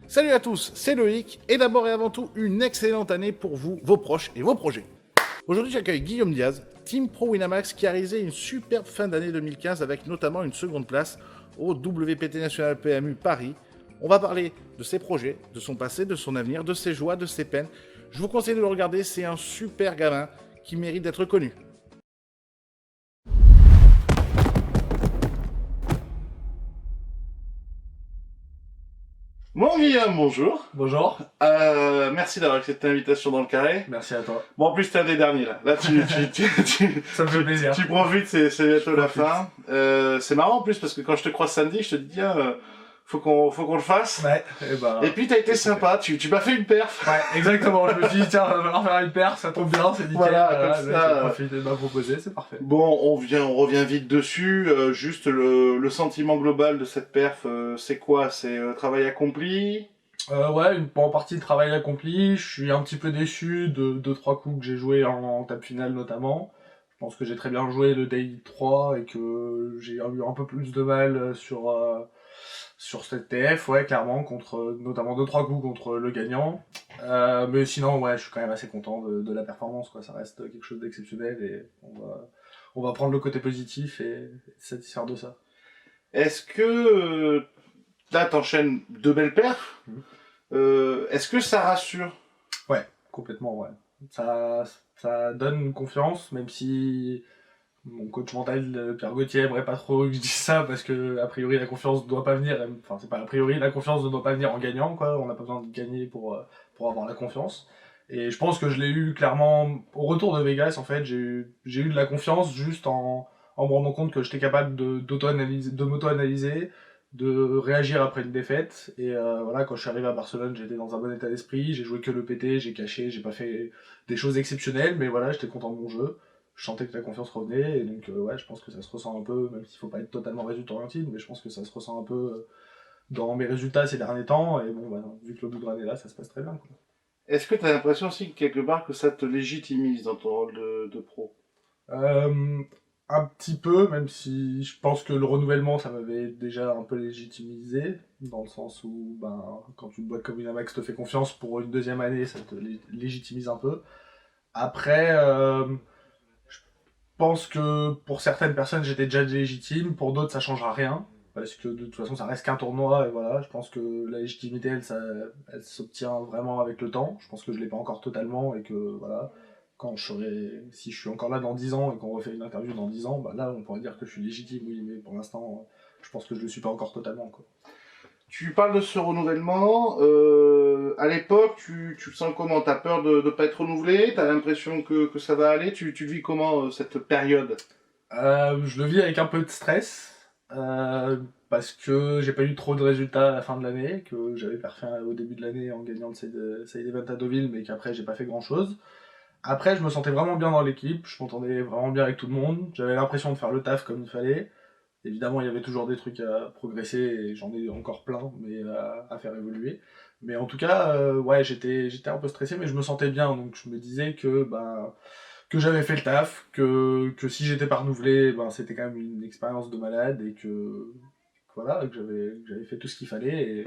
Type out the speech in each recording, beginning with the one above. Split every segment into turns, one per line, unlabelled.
Salut à tous, c'est Loïc, et d'abord et avant tout, une excellente année pour vous, vos proches et vos projets. Aujourd'hui, j'accueille Guillaume Diaz, Team Pro Winamax, qui a réalisé une superbe fin d'année 2015 avec notamment une seconde place au WPT National PMU Paris. On va parler de ses projets, de son passé, de son avenir, de ses joies, de ses peines. Je vous conseille de le regarder, c'est un super gamin qui mérite d'être connu. Bon Guillaume, bonjour.
Bonjour,
Merci d'avoir accepté l'invitation dans le carré.
merci à toi.
Bon, en plus, t'es un des derniers là. Là,
Ça me fait plaisir.
tu profites, c'est bientôt la
profite.
fin. C'est marrant en plus parce que quand je te croise samedi, je te dis tiens, faut qu'on le fasse.
Ouais, et bah.
Et puis t'as été
c'est
sympa, tu m'as fait une perf.
Ouais, exactement. Je me suis dit, tiens, on va falloir faire une paire, ça tombe bien, c'est nickel.
Voilà, comme ça,
J'ai profité de ma proposée, c'est parfait.
Bon, on revient vite dessus. Juste le sentiment global de cette perf, c'est quoi? C'est travail accompli.
Ouais, en partie de travail accompli. Je suis un petit peu déçu de 2-3 coups que j'ai joués en table finale notamment. Je pense que j'ai très bien joué le Day 3 et que j'ai eu un peu plus de mal sur cette TF, ouais, clairement, contre notamment 2-3 coups contre le gagnant. Mais sinon, ouais, je suis quand même assez content de la performance, quoi. Ça reste quelque chose d'exceptionnel et on va prendre le côté positif et se satisfaire de ça.
Est-ce que là t'enchaînes deux belles perfs?
Mhm.
Est-ce que ça rassure?
Ouais, complètement, ouais. Ça, ça donne une confiance, même si mon coach mental, Pierre Gauthier, aimerait pas trop que je dise ça parce que, a priori, la confiance ne doit pas venir, enfin, c'est pas a priori, la confiance ne doit pas venir en gagnant, quoi. On n'a pas besoin de gagner pour avoir la confiance. Et je pense que je l'ai eu clairement au retour de Vegas, en fait. J'ai eu de la confiance juste en me rendant compte que j'étais capable de m'auto-analyser, de réagir après une défaite. Et voilà, quand je suis arrivé à Barcelone, j'étais dans un bon état d'esprit. J'ai joué que le PT, j'ai caché, j'ai pas fait des choses exceptionnelles, mais voilà, j'étais content de mon jeu. Je sentais que la confiance revenait, et donc ouais, je pense que ça se ressent un peu, même s'il faut pas être totalement résultat orienté, mais je pense que ça se ressent un peu dans mes résultats ces derniers temps. Et bon, bah, vu que le bout de l'année est là, ça se passe très bien, quoi.
Est-ce que tu as l'impression aussi que quelque part que ça te légitimise dans ton rôle de pro?
Euh, un petit peu, même si je pense que le renouvellement, ça m'avait déjà un peu légitimisé, dans le sens où ben, quand une boîte comme Winamax te fait confiance pour une deuxième année, ça te légitimise un peu. Après, je pense que pour certaines personnes, j'étais déjà légitime, pour d'autres, ça changera rien. Parce que de toute façon, ça reste qu'un tournoi, et voilà, je pense que la légitimité, elle s'obtient vraiment avec le temps. Je pense que je l'ai pas encore totalement, et que voilà, si je suis encore là dans 10 ans et qu'on refait une interview dans 10 ans, bah là, on pourrait dire que je suis légitime, oui, mais pour l'instant, je pense que je le suis pas encore totalement, quoi.
Tu parles de ce renouvellement. À l'époque, tu le sens comment? T'as peur de ne pas être renouvelé? T'as l'impression que ça va aller? Tu le vis comment cette période?
Je le vis avec un peu de stress, parce que j'ai pas eu trop de résultats à la fin de l'année, que j'avais parfait au début de l'année en gagnant le Side Event à Deauville, mais qu'après j'ai pas fait grand chose. Après, je me sentais vraiment bien dans l'équipe, je m'entendais vraiment bien avec tout le monde, j'avais l'impression de faire le taf comme il fallait. Évidemment, il y avait toujours des trucs à progresser, et j'en ai encore plein, mais à faire évoluer. Mais en tout cas, ouais, j'étais un peu stressé, mais je me sentais bien, donc je me disais que j'avais fait le taf, que si j'étais pas renouvelé, ben, c'était quand même une expérience de malade, et que voilà, que j'avais fait tout ce qu'il fallait, et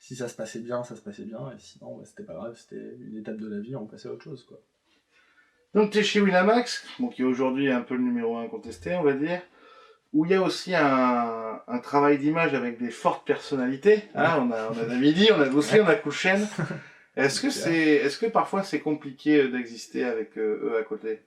si ça se passait bien, ça se passait bien, et sinon, bah, c'était pas grave, c'était une étape de la vie, on passait à autre chose, quoi.
Donc tu es chez Winamax, bon, qui est aujourd'hui un peu le numéro un contesté, on va dire, où il y a aussi un travail d'image avec des fortes personnalités. Hein, on a Davidi, on a Bousli, on a Kouchen. Est-ce que parfois c'est compliqué d'exister avec eux à côté?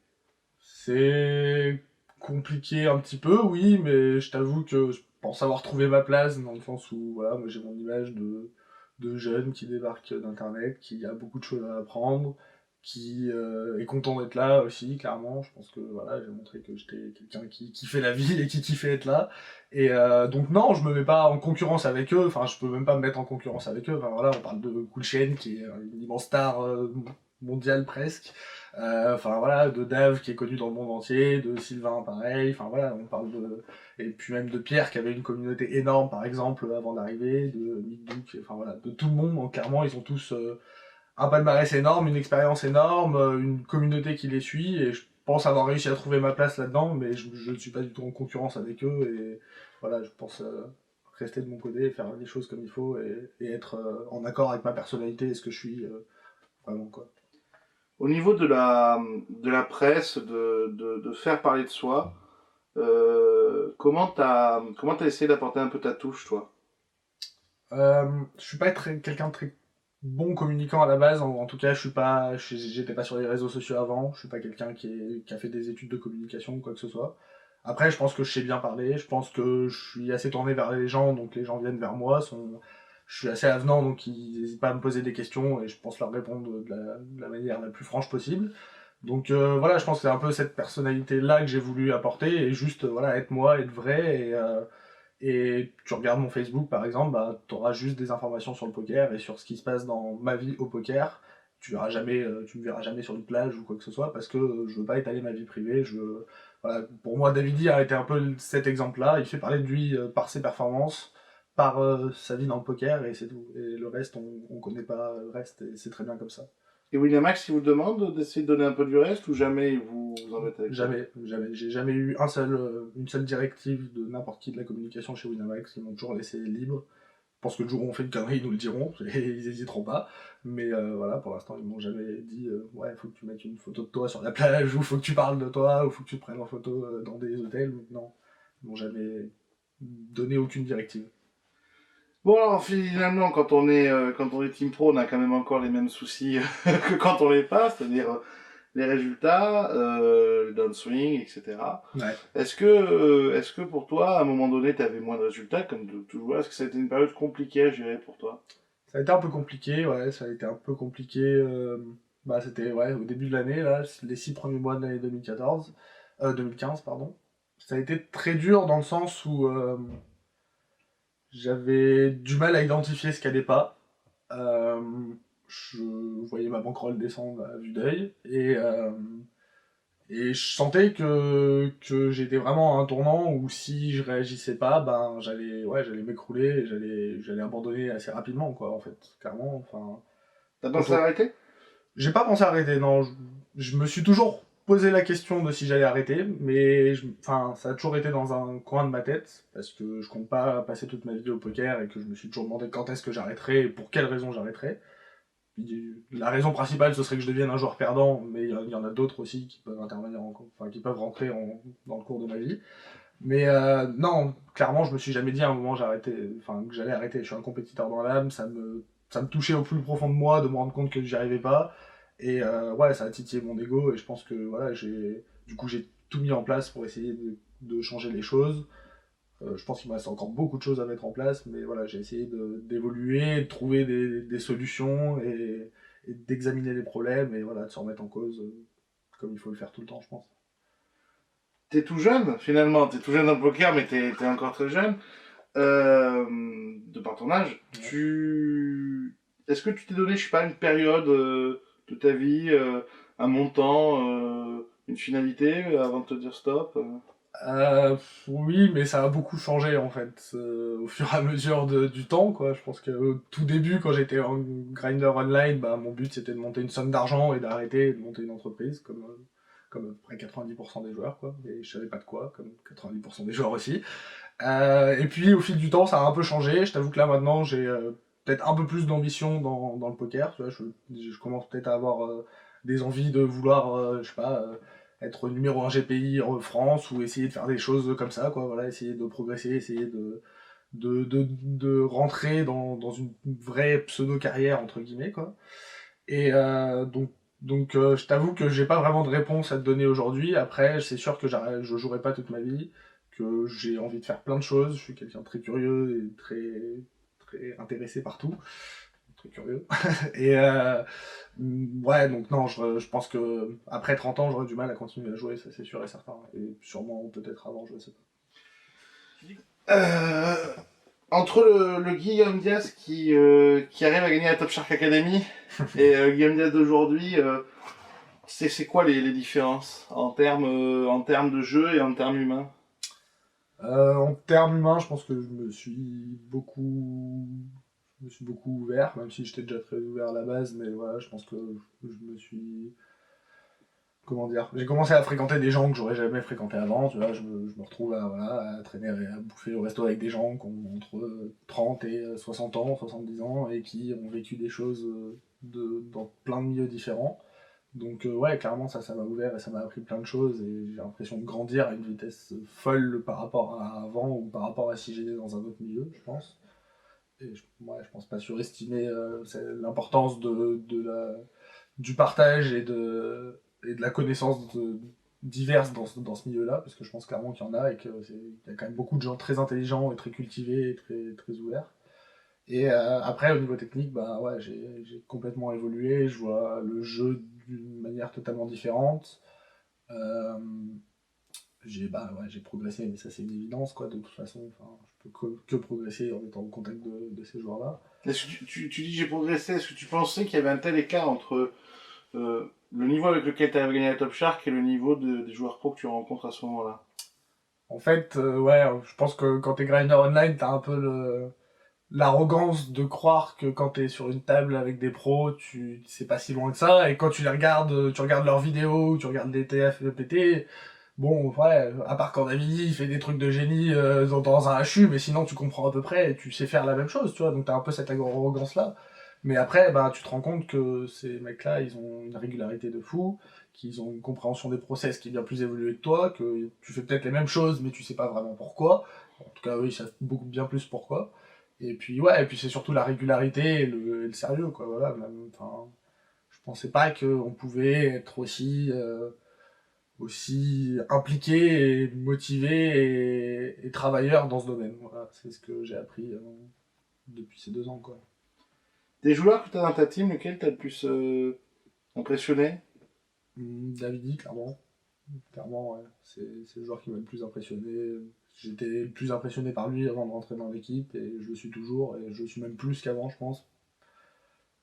C'est compliqué un petit peu, oui, mais je t'avoue que je pense avoir trouvé ma place, dans le sens où, voilà, moi j'ai mon image de jeune qui débarque d'internet, qui a beaucoup de choses à apprendre, qui est content d'être là aussi, clairement. Je pense que voilà, j'ai montré que j'étais quelqu'un qui kiffait la vie et qui kiffait être là. Et donc non, je me mets pas en concurrence avec eux, enfin je peux même pas me mettre en concurrence avec eux. Enfin voilà, on parle de Kulchen qui est une immense star mondiale presque. Enfin voilà, de Dave qui est connu dans le monde entier, de Sylvain pareil, enfin voilà, on parle de. Et puis même de Pierre qui avait une communauté énorme par exemple avant d'arriver, de Mick Duke, enfin voilà, de tout le monde, donc clairement ils ont tous un palmarès énorme, une expérience énorme, une communauté qui les suit, et je pense avoir réussi à trouver ma place là-dedans, mais je ne suis pas du tout en concurrence avec eux, et voilà, je pense rester de mon côté, faire les choses comme il faut et être en accord avec ma personnalité et ce que je suis vraiment, quoi.
Au niveau de la presse, de faire parler de soi, comment t'as essayé d'apporter un peu ta touche, toi?
Je suis pas quelqu'un de très bon communicant à la base, en tout cas, j'étais pas sur les réseaux sociaux avant, je suis pas quelqu'un qui a fait des études de communication ou quoi que ce soit. Après, je pense que je sais bien parler, je pense que je suis assez tourné vers les gens, donc les gens viennent vers moi, je suis assez avenant, donc ils n'hésitent pas à me poser des questions et je pense leur répondre de la manière la plus franche possible. Donc voilà, je pense que c'est un peu cette personnalité-là que j'ai voulu apporter et juste voilà, être moi, être vrai et tu regardes mon Facebook par exemple, bah, tu auras juste des informations sur le poker et sur ce qui se passe dans ma vie au poker. Tu me verras jamais sur une plage ou quoi que ce soit parce que je veux pas étaler ma vie privée. Voilà, pour moi, Davidi a été un peu cet exemple-là. Il fait parler de lui par ses performances, par sa vie dans le poker et c'est tout. Et le reste, on connaît pas le reste et c'est très bien comme ça.
Et Winamax, il vous demande d'essayer de donner un peu du reste ou jamais il vous embête avec ça?
Jamais, jamais. J'ai jamais eu une seule directive de n'importe qui de la communication chez Winamax. Ils m'ont toujours laissé libre. Je pense que le jour où on fait une connerie, ils nous le diront, et ils hésiteront pas. Mais voilà, pour l'instant, ils m'ont jamais dit ouais, faut que tu mettes une photo de toi sur la plage, ou faut que tu parles de toi, ou faut que tu te prennes en photo dans des hôtels. Non, ils m'ont jamais donné aucune directive.
Bon alors finalement quand on est team pro on a quand même encore les mêmes soucis que quand on l'est pas, c'est-à-dire les résultats, le downswing, etc.
Ouais.
Est-ce que pour toi à un moment donné tu avais moins de résultats comme de toujours? Est-ce que ça a été une période compliquée à gérer pour toi?
Ça a été un peu compliqué, ouais, ça a été un peu compliqué. Bah, c'était ouais, au début de l'année, là, les 6 premiers mois de l'année 2015, pardon. Ça a été très dur dans le sens où j'avais du mal à identifier ce qui allait pas. Euh, je voyais ma bankroll descendre à vue d'œil et je sentais que j'étais vraiment à un tournant où si je réagissais pas, ben j'allais m'écrouler et j'allais abandonner assez rapidement, quoi, en fait, clairement. Enfin,
T'as
quand
pensé à
on...
arrêter?
J'ai pas pensé à arrêter, non. Je me suis toujours posé la question de si j'allais arrêter, mais enfin, ça a toujours été dans un coin de ma tête, parce que je compte pas passer toute ma vie au poker et que je me suis toujours demandé quand est-ce que j'arrêterais et pour quelle raison j'arrêterais. La raison principale, ce serait que je devienne un joueur perdant, mais il y en a d'autres aussi qui peuvent intervenir, enfin, qui peuvent rentrer dans le cours de ma vie. Mais non, clairement, je me suis jamais dit à un moment enfin, que j'allais arrêter. Je suis un compétiteur dans l'âme, ça me touchait au plus profond de moi de me rendre compte que j'y arrivais pas. Et ouais, ça a titillé mon ego et je pense que voilà, du coup, j'ai tout mis en place pour essayer de changer les choses. Je pense qu'il me reste encore beaucoup de choses à mettre en place, mais voilà, j'ai essayé d'évoluer, de trouver des solutions et d'examiner les problèmes et voilà, de se remettre en cause comme il faut le faire tout le temps, je pense.
T'es tout jeune finalement, t'es tout jeune dans le poker mais t'es encore très jeune. De par ton âge,
Ouais.
est-ce que tu t'es donné, je sais pas, une période de ta vie, un montant, une finalité avant de te dire stop?
Oui, mais ça a beaucoup changé en fait au fur et à mesure du temps, quoi. Je pense qu'au tout début, quand j'étais en grinder online, bah, mon but c'était de monter une somme d'argent et d'arrêter de monter une entreprise, comme à peu près 90% des joueurs, quoi. Et je savais pas de quoi, comme 90% des joueurs aussi. Et puis au fil du temps, ça a un peu changé. Je t'avoue que là maintenant, j'ai peut-être un peu plus d'ambition dans le poker. Tu vois, je commence peut-être à avoir des envies de vouloir, je sais pas, être numéro 1 GPI en France ou essayer de faire des choses comme ça, quoi. Voilà, essayer de progresser, essayer de rentrer dans une vraie pseudo-carrière, entre guillemets, quoi. Et je t'avoue que j'ai pas vraiment de réponse à te donner aujourd'hui. Après, c'est sûr que je jouerai pas toute ma vie, que j'ai envie de faire plein de choses. Je suis quelqu'un de très curieux et très intéressé par tout. Très curieux. Et ouais, donc non, je pense que après 30 ans, j'aurais du mal à continuer à jouer, ça c'est sûr et certain. Et sûrement peut-être avant, je sais pas.
Euh, Entre le Guillaume Diaz qui arrive à gagner la Top Shark Academy et Guillaume Diaz d'aujourd'hui, c'est quoi les différences en termes de jeu et en termes humains?
En termes humains, je pense que je me suis beaucoup ouvert, même si j'étais déjà très ouvert à la base, mais voilà, je pense que je me suis comment dire, j'ai commencé à fréquenter des gens que j'aurais jamais fréquenté avant, tu vois, je me retrouve à, voilà, à traîner et à bouffer au resto avec des gens qui ont entre 30 et 60 ans, 70 ans, et qui ont vécu des choses dans plein de milieux différents. Donc ouais, clairement, ça m'a ouvert et ça m'a appris plein de choses, et j'ai l'impression de grandir à une vitesse folle par rapport à avant, ou par rapport à si j'étais dans un autre milieu, je pense. Et ouais, je pense pas surestimer l'importance du partage et de la connaissance diverse dans ce milieu-là, parce que je pense clairement qu'il y en a, et qu'il y a quand même beaucoup de gens très intelligents et très cultivés et très ouverts. Et après, au niveau technique, bah ouais, j'ai complètement évolué, je vois le jeu d'une manière totalement différente. Euh, j'ai progressé, mais ça c'est une évidence, quoi, de toute façon. Enfin, je peux que progresser en étant au contact de ces joueurs-là.
Est-ce que tu dis j'ai progressé, est-ce que tu pensais qu'il y avait un tel écart entre le niveau avec lequel tu avais gagné la Top Shark et le niveau des joueurs pro que tu rencontres à ce moment-là?
En fait, ouais, je pense que quand t'es grinder online, t'as un peu l'arrogance de croire que quand t'es sur une table avec des pros, c'est pas si loin que ça, et quand tu les regardes, tu regardes leurs vidéos, tu regardes les TF et PT, bon, ouais, à part quand David il fait des trucs de génie dans un HU, mais sinon tu comprends à peu près et tu sais faire la même chose, tu vois, donc t'as un peu cette arrogance-là. Mais après, bah, tu te rends compte que ces mecs-là, ils ont une régularité de fou, qu'ils ont une compréhension des process qui est bien plus évoluée que toi, que tu fais peut-être les mêmes choses, mais tu sais pas vraiment pourquoi. En tout cas, eux, ils savent beaucoup bien plus pourquoi. Et puis, ouais, et puis c'est surtout la régularité et le sérieux, quoi, voilà. Même, enfin, je pensais pas qu'on pouvait être aussi impliqué et motivé et travailleur dans ce domaine. Voilà, c'est ce que j'ai appris depuis ces 2 ans, quoi.
Des joueurs que tu as dans ta team, lequel t'as le plus impressionné?
Davidi, clairement. Clairement, ouais. C'est le joueur qui m'a le plus impressionné. J'étais le plus impressionné par lui avant de rentrer dans l'équipe, et je le suis toujours, et je le suis même plus qu'avant, je pense.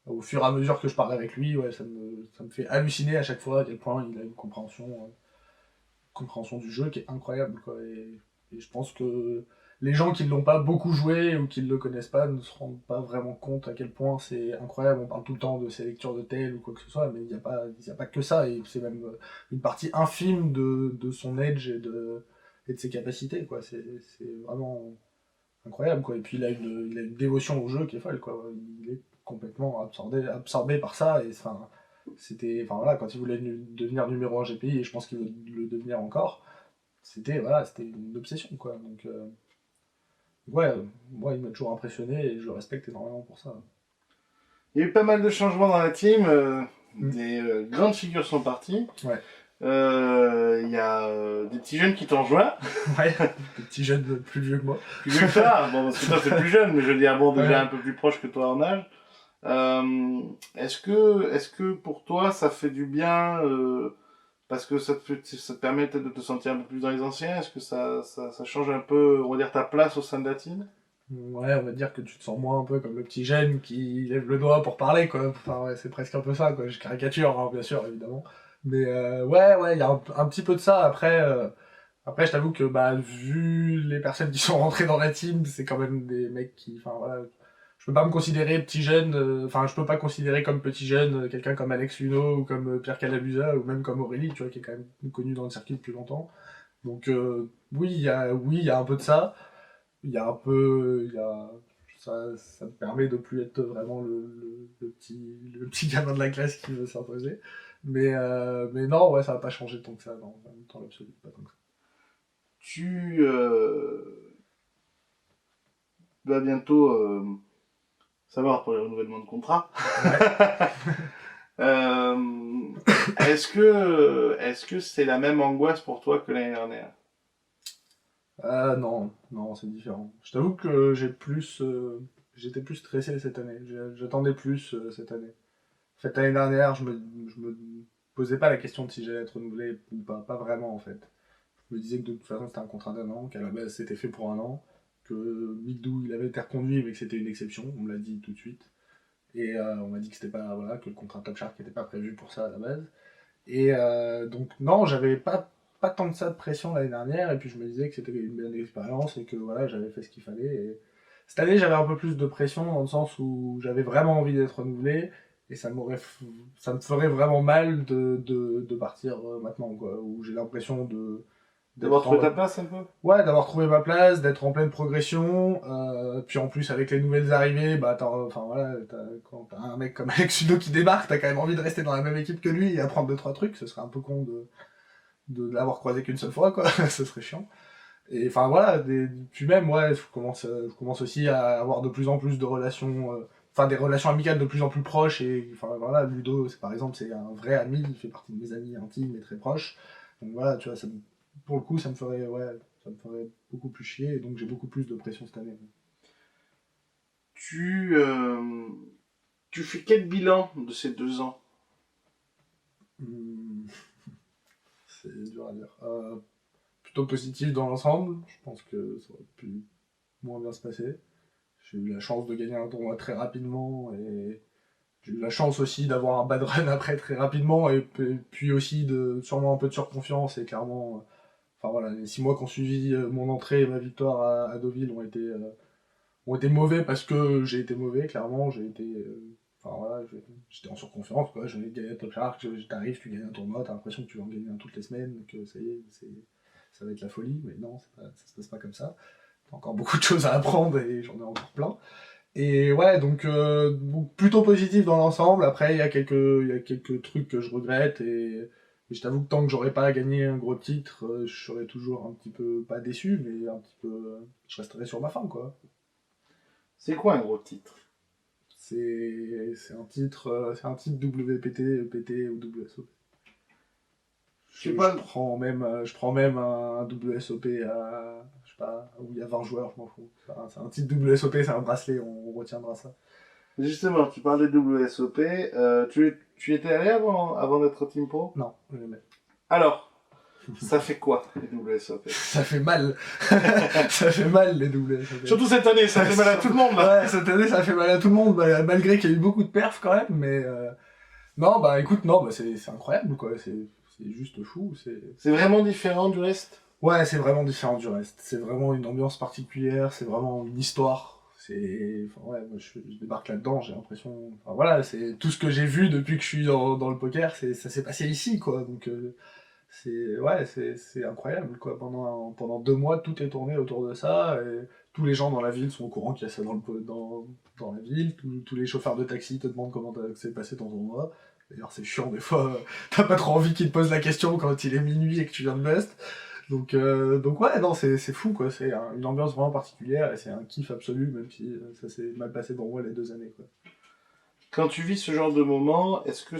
Au fur et à mesure que je parle avec lui, ouais, ça me fait halluciner à chaque fois à quel point il a une compréhension du jeu qui est incroyable, quoi. Et je pense que les gens qui ne l'ont pas beaucoup joué ou qui ne le connaissent pas ne se rendent pas vraiment compte à quel point c'est incroyable. On parle tout le temps de ses lectures de tel ou quoi que ce soit, mais il y a pas que ça, et c'est même une partie infime de son edge et de ses capacités, quoi. C'est vraiment incroyable, quoi. Et puis il a une dévotion au jeu qui est folle, quoi. Il est complètement absorbé par ça, et enfin, enfin voilà, quand il voulait devenir numéro 1 GPI, et je pense qu'il veut le devenir encore, c'était une obsession, quoi. Donc ouais, moi il m'a toujours impressionné et je le respecte énormément pour ça.
Il y a eu pas mal de changements dans la team,
Mm.
des grandes figures sont parties.
Ouais.
Il y a des petits jeunes qui t'ont rejoint.
Ouais, des petits jeunes plus vieux que moi.
Plus vieux que toi, bon, parce que toi c'est plus jeune, mais je veux dire, bon, déjà
Ouais.
un peu plus proche que toi en âge. Est-ce que pour toi ça fait du bien parce que ça te permet peut-être de te sentir un peu plus dans les anciens? Est-ce que ça change un peu, on va dire, ta place au sein de la team?
Ouais, on va dire que tu te sens moins un peu comme le petit jeune qui lève le doigt pour parler, quoi. Enfin, ouais, c'est presque un peu ça, quoi. Je caricature, hein, bien sûr, évidemment. Mais ouais, il y a un petit peu de ça. Après, je t'avoue que, bah, vu les personnes qui sont rentrées dans la team, c'est quand même des mecs qui, enfin, voilà. Je peux pas me considérer petit jeune, enfin, je peux pas considérer comme petit jeune quelqu'un comme Alex Luno ou comme Pierre Calabusa ou même comme Aurélie, tu vois, qui est quand même connu dans le circuit depuis longtemps. Donc, oui, il y a un peu de ça. Ça me permet de plus être vraiment le petit gamin de la classe qui veut s'imposer. Mais non, ouais, ça va pas changer tant que ça, dans l'absolu, pas tant que ça.
Tu vas bientôt savoir pour les renouvellements de contrat.
Ouais.
Euh, est-ce que c'est la même angoisse pour toi que l'année dernière?
Non, non, c'est différent. Je t'avoue que j'étais plus stressé cette année. J'attendais plus cette année. En fait, l'année dernière, je me posais pas la question de si j'allais être renouvelé ou pas vraiment en fait. Je me disais que de toute façon c'était un contrat d'un an, qu'à la base c'était fait pour un an, que Midou il avait été reconduit mais que c'était une exception, on me l'a dit tout de suite. Et on m'a dit que c'était pas, voilà, que le contrat Top Shark n'était pas prévu pour ça à la base. Et donc non, j'avais pas tant de ça de pression l'année dernière, et puis je me disais que c'était une belle expérience et que voilà, j'avais fait ce qu'il fallait. Et cette année j'avais un peu plus de pression dans le sens où j'avais vraiment envie d'être renouvelé, Et ça me ferait vraiment mal de partir maintenant, quoi. Où j'ai l'impression
D'avoir trouvé ta place un peu?
Ouais, d'avoir trouvé ma place, d'être en pleine progression. Puis en plus, avec les nouvelles arrivées, bah, enfin voilà, quand t'as un mec comme Alex Sudo qui débarque, t'as quand même envie de rester dans la même équipe que lui et apprendre 2-3 trucs. Ce serait un peu con de l'avoir croisé qu'une seule fois, quoi. Ce serait chiant. Et enfin voilà, puis même, ouais, je commence aussi à avoir de plus en plus de relations, enfin des relations amicales de plus en plus proches. Et enfin voilà, Ludo, par exemple, c'est un vrai ami, il fait partie de mes amis intimes et très proches. Donc voilà, tu vois, pour le coup, ça me ferait beaucoup plus chier. Et donc j'ai beaucoup plus de pression cette année.
Tu, euh, Tu fais quel bilan de ces 2 ans?
Hmm, c'est dur à dire. Plutôt positif dans l'ensemble. Je pense que ça aurait pu moins bien se passer. J'ai eu la chance de gagner un tournoi très rapidement et j'ai eu la chance aussi d'avoir un bad run après très rapidement et puis aussi sûrement un peu de surconfiance et clairement, enfin voilà, les 6 mois qui ont suivi mon entrée et ma victoire à Deauville ont été mauvais parce que j'ai été mauvais, clairement, enfin voilà, j'étais en surconfiance, quoi, je venais de gagner à Top Shark, t'arrives, tu gagnes un tournoi, t'as l'impression que tu vas en gagner un toutes les semaines, que ça y est, ça va être la folie, mais non, ça se passe pas comme ça. T'as encore beaucoup de choses à apprendre et j'en ai encore plein. Et ouais, donc plutôt positif dans l'ensemble. Après, il y a quelques trucs que je regrette et je t'avoue que tant que j'aurais pas gagné un gros titre, je serais toujours un petit peu, pas déçu, mais un petit peu, je resterais sur ma faim, quoi.
C'est quoi un gros titre?
C'est un titre WPT, PT ou WSOP.
Je sais pas.
Je prends même un WSOP à, je sais pas, où il y a 20 joueurs, je m'en fous. Enfin, c'est un titre WSOP, c'est un bracelet, on retiendra ça.
Justement, tu parlais de WSOP. Tu étais allé avant d'être Team Pro?
Non, jamais.
Alors, ça fait quoi, les WSOP?
Ça fait mal. Ça fait mal, les WSOP.
Surtout cette année, ça fait mal à tout le monde, là.
Ouais, cette année, ça fait mal à tout le monde, malgré qu'il y a eu beaucoup de perfs quand même, mais non, bah écoute, non, bah c'est incroyable, quoi. C'est juste fou.
C'est vraiment différent du reste?
Ouais, c'est vraiment différent du reste. C'est vraiment une ambiance particulière, c'est vraiment une histoire. Enfin, ouais, moi je débarque là-dedans, j'ai l'impression. Enfin voilà, c'est tout ce que j'ai vu depuis que je suis dans le poker, ça s'est passé ici, quoi. Donc c'est incroyable, quoi. Pendant 2 mois, tout est tourné autour de ça. Et tous les gens dans la ville sont au courant qu'il y a ça dans la ville. Tous les chauffeurs de taxi te demandent comment s'est passé ton tournoi. D'ailleurs, c'est chiant, des fois, t'as pas trop envie qu'ils te posent la question quand il est minuit et que tu viens de bust. Donc ouais, non, c'est fou, quoi. C'est une ambiance vraiment particulière et c'est un kiff absolu, même si ça s'est mal passé pour moi les 2 années, quoi.
Quand tu vis ce genre de moment, est-ce que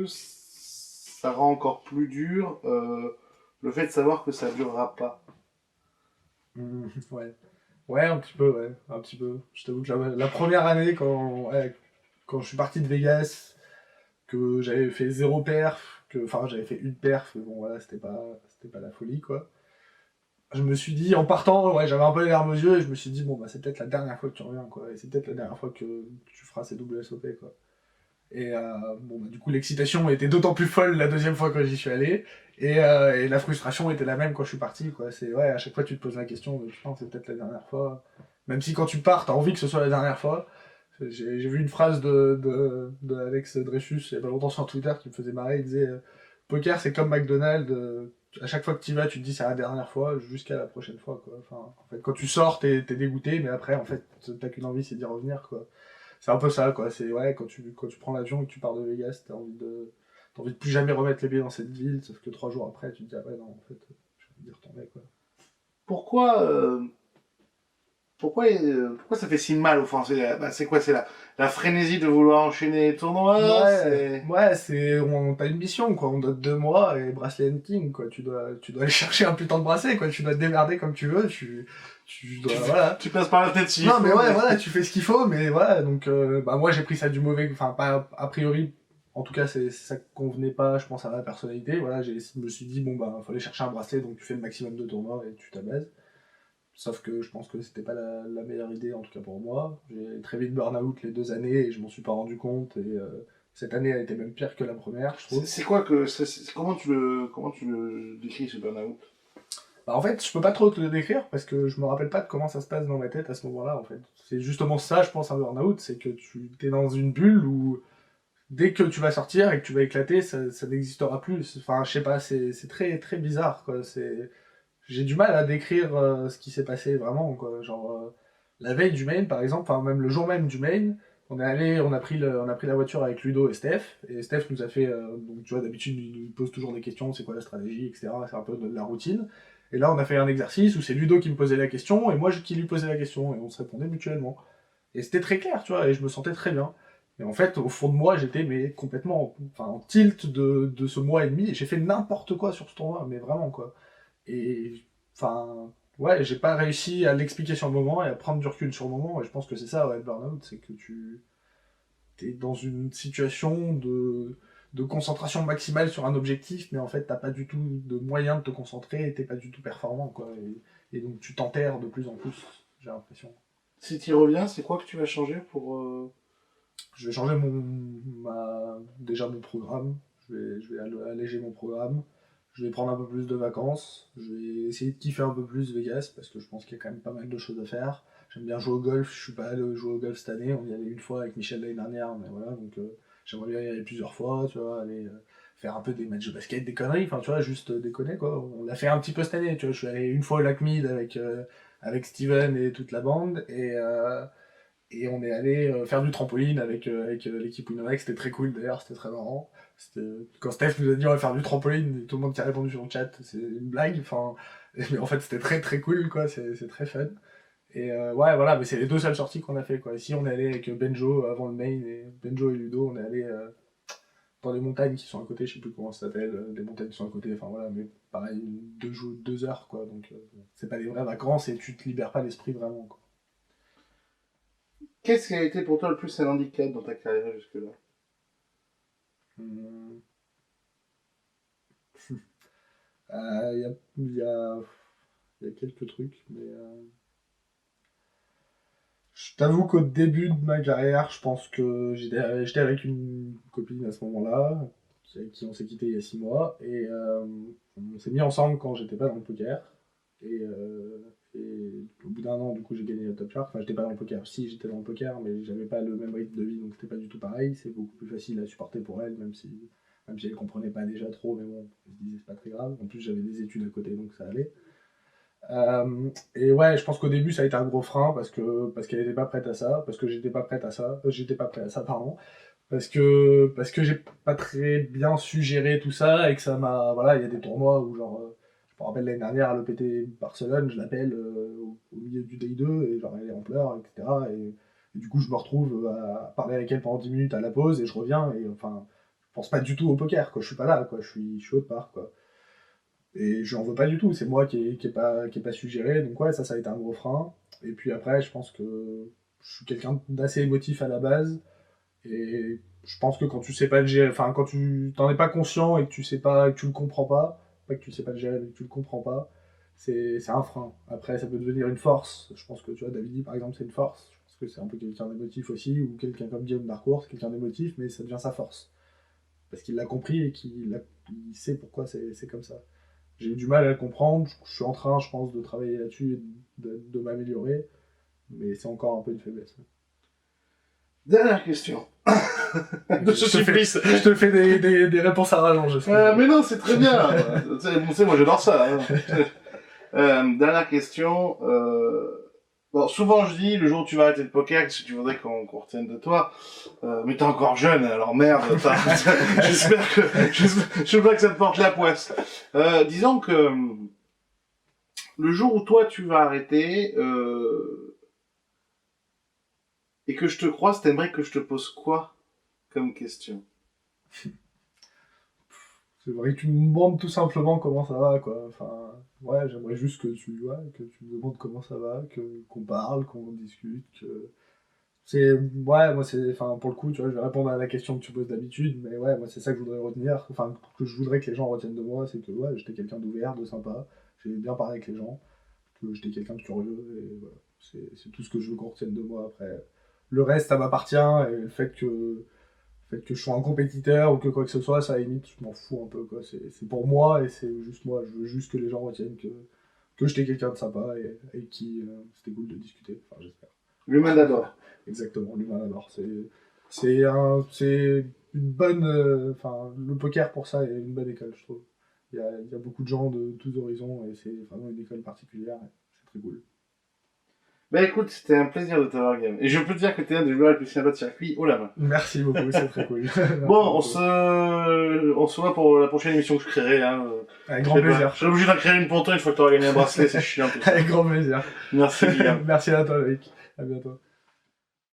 ça rend encore plus dur le fait de savoir que ça durera pas?
Ouais. Ouais, un petit peu, ouais. Un petit peu. Je t'avoue que la première année, quand je suis parti de Vegas, que j'avais fait 0 perf, enfin j'avais fait une perf, mais bon voilà, c'était pas la folie, quoi. Je me suis dit, en partant, ouais, j'avais un peu les larmes aux yeux, et je me suis dit, bon, bah, c'est peut-être la dernière fois que tu reviens, quoi. Et c'est peut-être la dernière fois que tu feras ces WSOP, quoi. Et bon, bah, du coup, l'excitation était d'autant plus folle la deuxième fois que j'y suis allé, et la frustration était la même quand je suis parti, quoi. C'est, ouais, à chaque fois, tu te poses la question, putain, c'est peut-être la dernière fois. Même si quand tu pars, t'as envie que ce soit la dernière fois. J'ai vu une phrase de Alex Dreyfus il y a pas longtemps sur Twitter qui me faisait marrer. Il disait poker, c'est comme McDonald's. À chaque fois que tu y vas, tu te dis c'est la dernière fois jusqu'à la prochaine fois, quoi. Enfin, en fait, quand tu sors, t'es dégoûté, mais après, en fait, t'as qu'une envie, c'est d'y revenir, quoi. C'est un peu ça, quoi. C'est ouais, quand tu prends l'avion et que tu pars de Vegas, t'as envie de plus jamais remettre les pieds dans cette ville. Sauf que 3 jours après, tu te dis ah ouais non, en fait, j'ai envie d'y retourner, quoi.
Pourquoi, pourquoi ça fait si mal au fond? C'est quoi? C'est la frénésie de vouloir enchaîner les tournois?
T'as une mission, quoi. On donne 2 mois et bracelet hunting, quoi. Tu dois aller chercher un putain de bracelet, quoi. Tu dois te démerder comme tu veux. Voilà.
Tu passes par la tête si.
Non, mais ouais, voilà, tu fais ce qu'il faut, mais voilà. Donc, bah, moi, j'ai pris ça du mauvais, enfin, pas a priori. En tout cas, ça convenait pas, je pense, à ma personnalité. Voilà, je me suis dit, bon, bah, fallait chercher un bracelet, donc tu fais le maximum de tournois et tu t'abaises. Sauf que je pense que c'était pas la meilleure idée, en tout cas pour moi. J'ai très vite burn-out les 2 années et je m'en suis pas rendu compte. Et cette année a été même pire que la première, je trouve.
C'est quoi comment tu le décris ce burn-out?
Bah, en fait, je peux pas trop te le décrire parce que je me rappelle pas de comment ça se passe dans ma tête à ce moment-là, en fait. C'est justement ça, je pense, un burn-out, c'est que tu t'es dans une bulle où dès que tu vas sortir et que tu vas éclater, ça n'existera plus. Enfin, je sais pas, c'est très, très bizarre, quoi. J'ai du mal à décrire ce qui s'est passé vraiment, quoi. Genre, la veille du main, par exemple, enfin, même le jour même du main, on a pris la voiture avec Ludo et Steph, nous a fait, donc tu vois, d'habitude, il nous pose toujours des questions, c'est quoi la stratégie, etc. C'est un peu de la routine. Et là, on a fait un exercice où c'est Ludo qui me posait la question et moi qui lui posais la question, et on se répondait mutuellement. Et c'était très clair, tu vois, et je me sentais très bien. Et en fait, au fond de moi, j'étais mais complètement en tilt de ce mois et demi, et j'ai fait n'importe quoi sur ce tournoi, mais vraiment, quoi. Et enfin, ouais, j'ai pas réussi à l'expliquer sur le moment et à prendre du recul sur le moment, et je pense que c'est ça, ouais, le burn-out, c'est que tu es dans une situation de concentration maximale sur un objectif, mais en fait, t'as pas du tout de moyen de te concentrer et t'es pas du tout performant, quoi. Et donc, tu t'enterres de plus en plus, j'ai l'impression.
Si tu y reviens, c'est quoi que tu vas changer pour...
Je vais changer déjà mon programme. Je vais alléger mon programme. Je vais prendre un peu plus de vacances. Je vais essayer de kiffer un peu plus Vegas parce que je pense qu'il y a quand même pas mal de choses à faire. J'aime bien jouer au golf. Je suis pas allé jouer au golf cette année. On y allait une fois avec Michel l'année dernière, mais voilà. Donc j'aimerais bien y aller plusieurs fois. Tu vois, aller faire un peu des matchs de basket, des conneries. Enfin, tu vois, juste déconner quoi. On l'a fait un petit peu cette année. Tu vois, je suis allé une fois au Lac Mead avec Steven et toute la bande et on est allé faire du trampoline avec l'équipe Winamax, c'était très cool d'ailleurs, c'était très marrant. Quand Steph nous a dit on va faire du trampoline, tout le monde qui a répondu sur le chat, c'est une blague, enfin, mais en fait c'était très très cool, quoi, c'est très fun. Et ouais, voilà, mais c'est les deux seules sorties qu'on a fait, quoi. Ici on est allé avec Benjo avant le main, et Benjo et Ludo, on est allé dans les montagnes qui sont à côté, je sais plus comment ça s'appelle, les montagnes qui sont à côté, enfin voilà, mais pareil, 2 heures, quoi, donc c'est pas des vraies vacances et tu te libères pas l'esprit vraiment, quoi.
Qu'est-ce qui a été pour toi le plus un handicap dans ta carrière jusque-là?
Hum. Il y a quelques trucs, mais je t'avoue qu'au début de ma carrière, je pense que j'étais avec une copine à ce moment-là, avec qui on s'est quitté il y a 6 mois, et on s'est mis ensemble quand j'étais pas dans le poker. Et au bout d'un an, du coup, j'ai gagné la Top Chart. Enfin, j'étais pas dans le poker. Si, j'étais dans le poker, mais j'avais pas le même rythme de vie, donc c'était pas du tout pareil. C'est beaucoup plus facile à supporter pour elle, même si elle comprenait pas déjà trop, mais bon, je me disais c'est pas très grave. En plus, j'avais des études à côté, donc ça allait. Et ouais, je pense qu'au début, ça a été un gros frein parce qu'elle était pas prête à ça, parce que j'étais pas prête à ça, j'étais pas prêt à ça, pardon, parce que j'ai pas très bien su gérer tout ça et que ça m'a, voilà, il y a des tournois où genre, je me rappelle l'année dernière à l'EPT Barcelone, je l'appelle au milieu du day 2 et genre elle est en pleurs, etc. Et du coup, je me retrouve à parler avec elle pendant 10 minutes à la pause et je reviens et enfin, je pense pas du tout au poker, quoi. Je suis pas là, quoi. Je suis autre part, quoi. Et je n'en veux pas du tout, c'est moi qui ai pas su gérer, donc ouais, ça a été un gros frein. Et puis après, je pense que je suis quelqu'un d'assez émotif à la base, et je pense que quand tu sais pas le gérer, enfin quand tu t'en es pas conscient et que tu sais pas, que tu le comprends pas que tu sais pas le gérer, mais que tu le comprends pas, c'est un frein. Après, ça peut devenir une force. Je pense que tu vois, Davidi par exemple, c'est une force. Je pense que c'est un peu quelqu'un d'émotif aussi, ou quelqu'un comme Guillaume Darcourt, c'est quelqu'un d'émotif, mais ça devient sa force. Parce qu'il l'a compris et il sait pourquoi c'est comme ça. J'ai eu du mal à le comprendre, je suis en train, je pense, de travailler là-dessus et de m'améliorer, mais c'est encore un peu une faiblesse.
Dernière question.
Je te fais des réponses à rallonge.
Mais non, c'est très bien. Tu sais, moi j'adore ça. Hein. Dernière question. Bon, souvent je dis, le jour où tu vas arrêter le poker, qu'est-ce que tu voudrais qu'on retienne de toi? Mais t'es encore jeune, alors merde. J'espère que ça te porte la poisse. Disons que le jour où toi tu vas arrêter et que je te croise, t'aimerais que je te pose quoi comme question?
C'est vrai que tu me demandes tout simplement comment ça va, quoi. Enfin, ouais, j'aimerais juste que tu me demandes comment ça va, qu'on parle, qu'on discute, ouais, moi enfin, pour le coup, tu vois, je vais répondre à la question que tu poses d'habitude, mais ouais, moi c'est ça que je voudrais retenir, enfin, que je voudrais que les gens retiennent de moi, c'est que, ouais, j'étais quelqu'un d'ouvert, de sympa, j'ai bien parlé avec les gens, que j'étais quelqu'un de curieux, et voilà, c'est tout ce que je veux qu'on retienne de moi. Après, le reste, ça m'appartient, et le fait que je sois un compétiteur ou que quoi que ce soit, ça à la limite, je m'en fous un peu, quoi. C'est pour moi et c'est juste moi. Je veux juste que les gens retiennent que j'étais quelqu'un de sympa et avec qui c'était cool de discuter. Enfin, j'espère.
L'humain d'abord.
Exactement, l'humain d'abord. C'est bonne... le poker pour ça est une bonne école, je trouve. Il y a beaucoup de gens de tous horizons et c'est vraiment une école particulière. C'est très cool.
Ben écoute, c'était un plaisir de t'avoir, Guillaume. Et je peux te dire que t'es un des joueurs les plus sympas de circuit haut la main.
Merci beaucoup, c'est très cool.
Bon, on se voit pour la prochaine émission que je créerai. Hein.
Avec grand plaisir.
Je serai obligé d'en créer une pour toi une fois que t'auras gagné un bracelet, c'est chiant tout ça.
Avec grand plaisir.
Merci, Guillaume.
Merci à toi, Loïc. À bientôt.